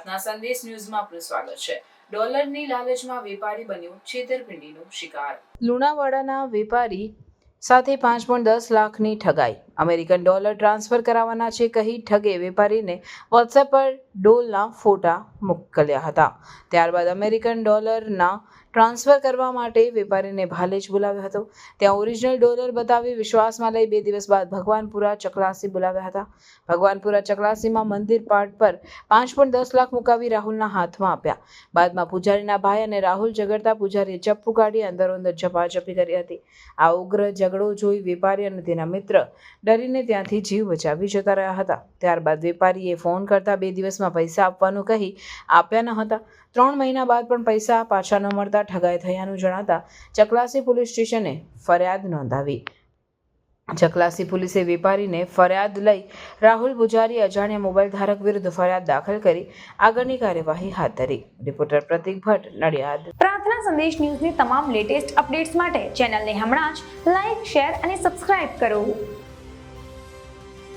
પ્રાર્થના સંદેશ ન્યૂઝમાં આપનું સ્વાગત છે. ડોલરની લાલચમાં વેપારી બન્યો છેતરપિંડીનો શિકાર. લુણાવાડાના વેપારી સાથે 5.10 લાખની ઠગાઈ. અમેરિકન ડોલર ટ્રાન્સફર કરાવવાના છે કહી ઠગે વેપારીને વોટ્સએપ પર ડોલના ફોટા મોકલ્યા હતા. ત્યારબાદ અમેરિકન ડોલરના ટ્રાન્સફર કરવા માટે વેપારીને ભાલેજ બોલાવ્યો હતો. ત્યાં ઓરિજિનલ ડોલર બતાવી વિશ્વાસમાં લઈ 2 દિવસ બાદ ભગવાનપુરા ચકલાસી બોલાવ્યા હતા. ભગવાનપુરા ચકલાસીમાં મંદિર પાટ પર 5.10 લાખ મુકાવી રાહુલના હાથમાં આપ્યા. બાદમાં પૂજારીના ભાઈ અને રાહુલ ઝઘડતા પૂજારીએ ચપ્પુ કાઢી અંદરોઅંદર ઝપાઝપી કરી હતી. આ ઉગ્ર ઝઘડો જોઈ વેપારી અને તેના મિત્ર ડરીને ત્યાંથી જીવ બચાવી જતા રહ્યા હતા. ત્યારબાદ વેપારીએ ફોન કરતા 2 દિવસમાં પૈસા આપવાનું કહી આપ્યા ન હતા. 3 મહિના બાદ પણ પૈસા પાછા ન મળતા ઠગાઈ થયાનું જણાતા ચકલાસી પોલીસ સ્ટેશને ફરિયાદ નોંધાવી. ચકલાસી પોલીસે વેપારીને ફરિયાદ લઈ રાહુલ પૂજારી અજાણ્યા મોબાઈલ ધારક વિરુદ્ધ ફરિયાદ દાખલ કરી આગળની કાર્યવાહી હાથ ધરી. રિપોર્ટર પ્રતિક ભટ્ટ, નડિયાદ. પ્રાર્થના સંદેશ ન્યૂઝની તમામ લેટેસ્ટ અપડેટ્સ માટે ચેનલને હમણાં જ લાઈક, શેર અને સબસ્ક્રાઇબ કરો.